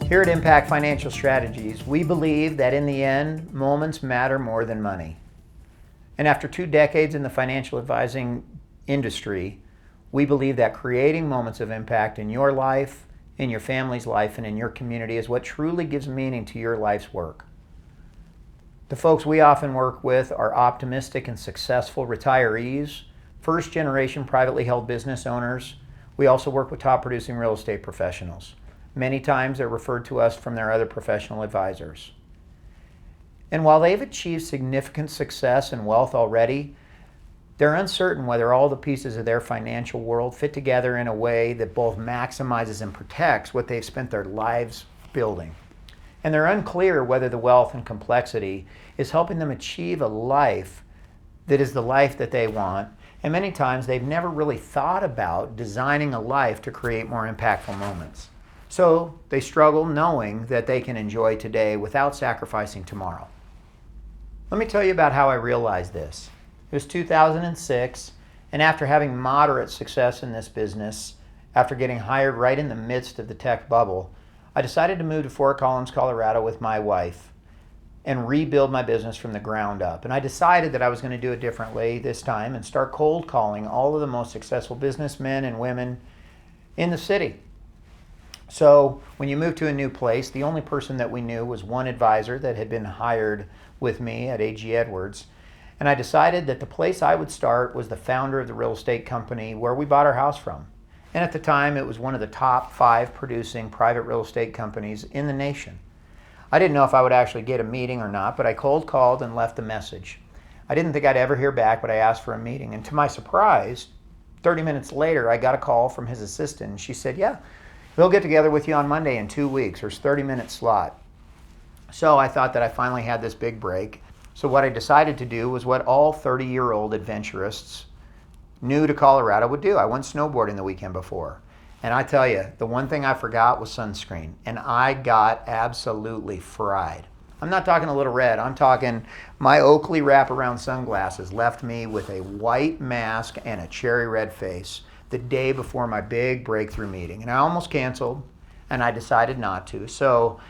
Here at Impact Financial Strategies, we believe that in the end, moments matter more than money. And after 2 decades in the financial advising industry, we believe that creating moments of impact in your life, in your family's life, and in your community is what truly gives meaning to your life's work. The folks we often work with are optimistic and successful retirees, first-generation privately held business owners. We also work with top-producing real estate professionals. Many times they're referred to us from their other professional advisors. And while they've achieved significant success and wealth already, they're uncertain whether all the pieces of their financial world fit together in a way that both maximizes and protects what they've spent their lives building. And they're unclear whether the wealth and complexity is helping them achieve a life that is the life that they want. And many times they've never really thought about designing a life to create more impactful moments. So they struggle knowing that they can enjoy today without sacrificing tomorrow. Let me tell you about how I realized this. It was 2006, and after having moderate success in this business, after getting hired right in the midst of the tech bubble, I decided to move to Fort Collins, Colorado with my wife and rebuild my business from the ground up. And I decided that I was going to do it differently this time and start cold calling all of the most successful businessmen and women in the city. So when you move to a new place, the only person that we knew was one advisor that had been hired with me at A.G. Edwards. And I decided that the place I would start was the founder of the real estate company where we bought our house from. And at the time, it was one of the top 5 producing private real estate companies in the nation. I didn't know if I would actually get a meeting or not, but I cold called and left a message. I didn't think I'd ever hear back, but I asked for a meeting. And to my surprise, 30 minutes later, I got a call from his assistant. And she said, yeah, we'll get together with you on Monday in 2 weeks. There's a 30-minute slot. So I thought that I finally had this big break. So what I decided to do was what all 30-year-old adventurists new to Colorado would do. I went snowboarding the weekend before. And I tell you, the one thing I forgot was sunscreen. And I got absolutely fried. I'm not talking a little red. I'm talking my Oakley wraparound sunglasses left me with a white mask and a cherry red face the day before my big breakthrough meeting. And I almost canceled, and I decided not to. So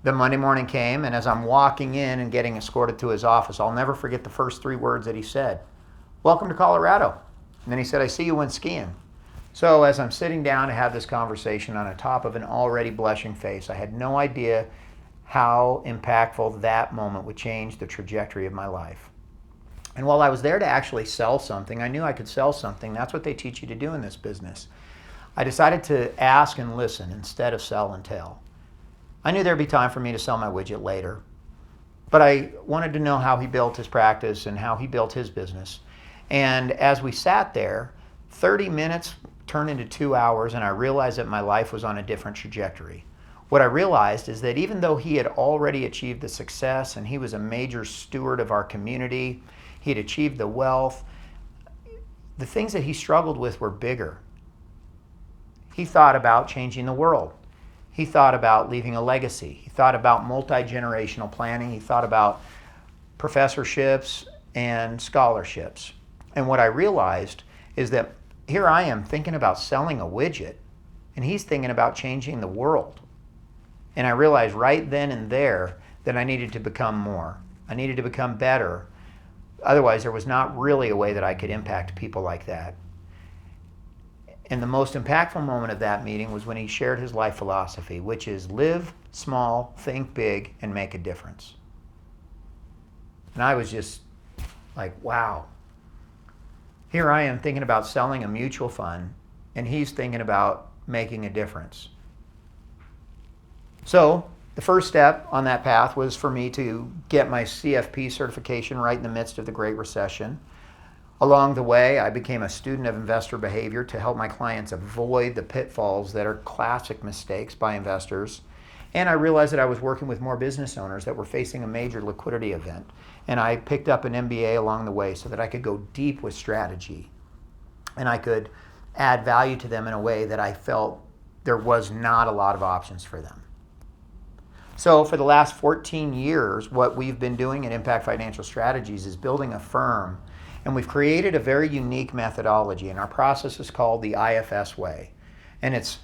the Monday morning came, and as I'm walking in and getting escorted to his office, I'll never forget the first 3 words that he said. Welcome to Colorado. And then he said, I see you went skiing. So as I'm sitting down to have this conversation on the top of an already blushing face, I had no idea how impactful that moment would change the trajectory of my life. And while I was there to actually sell something, I knew I could sell something. That's what they teach you to do in this business. I decided to ask and listen instead of sell and tell. I knew there'd be time for me to sell my widget later, but I wanted to know how he built his practice and how he built his business. And as we sat there, 30 minutes turned into 2 hours, and I realized that my life was on a different trajectory. What I realized is that even though he had already achieved the success and he was a major steward of our community, he had achieved the wealth, the things that he struggled with were bigger. He thought about changing the world. He thought about leaving a legacy. He thought about multi-generational planning. He thought about professorships and scholarships. And what I realized is that here I am thinking about selling a widget, and he's thinking about changing the world. And I realized right then and there that I needed to become more. I needed to become better. Otherwise, there was not really a way that I could impact people like that. And the most impactful moment of that meeting was when he shared his life philosophy, which is live small, think big, and make a difference. And I was just like, wow. Here I am thinking about selling a mutual fund, and he's thinking about making a difference. So the first step on that path was for me to get my CFP certification right in the midst of the Great Recession. Along the way, I became a student of investor behavior to help my clients avoid the pitfalls that are classic mistakes by investors. And I realized that I was working with more business owners that were facing a major liquidity event. And I picked up an MBA along the way so that I could go deep with strategy. And I could add value to them in a way that I felt there was not a lot of options for them. So for the last 14 years, what we've been doing at Impact Financial Strategies is building a firm. And we've created a very unique methodology. And our process is called the IFS way. And it's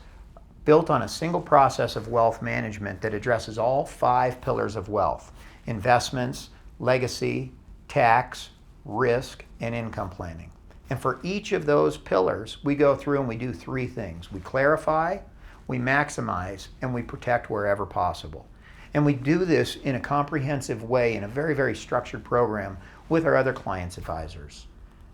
built on a single process of wealth management that addresses all 5 pillars of wealth: investments, legacy, tax, risk, and income planning. And for each of those pillars, we go through and we do 3 things. We clarify, we maximize, and we protect wherever possible. And we do this in a comprehensive way in a very, very structured program with our other clients' advisors.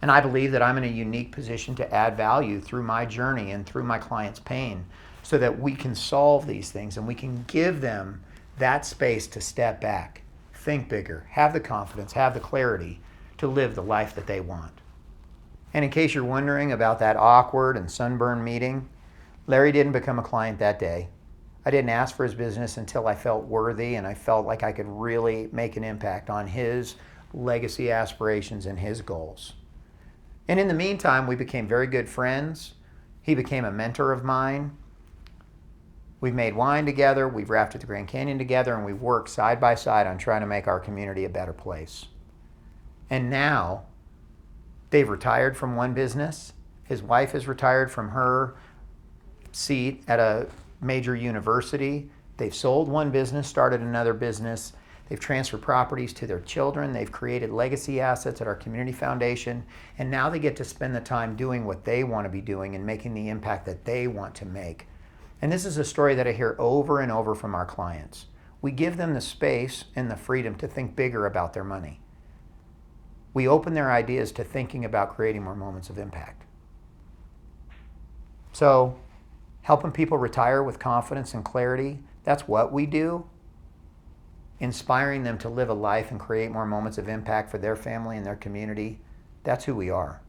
And I believe that I'm in a unique position to add value through my journey and through my clients' pain so that we can solve these things and we can give them that space to step back, think bigger, have the confidence, have the clarity to live the life that they want. And in case you're wondering about that awkward and sunburned meeting, Larry didn't become a client that day. I didn't ask for his business until I felt worthy and I felt like I could really make an impact on his legacy aspirations and his goals. And in the meantime, we became very good friends. He became a mentor of mine. We've made wine together, we've rafted the Grand Canyon together, and we've worked side by side on trying to make our community a better place. And now, they've retired from one business. His wife has retired from her seat at a major university. They've sold one business, started another business. They've transferred properties to their children. They've created legacy assets at our community foundation. And now they get to spend the time doing what they want to be doing and making the impact that they want to make. And this is a story that I hear over and over from our clients. We give them the space and the freedom to think bigger about their money. We open their ideas to thinking about creating more moments of impact. So, helping people retire with confidence and clarity, that's what we do. Inspiring them to live a life and create more moments of impact for their family and their community, that's who we are.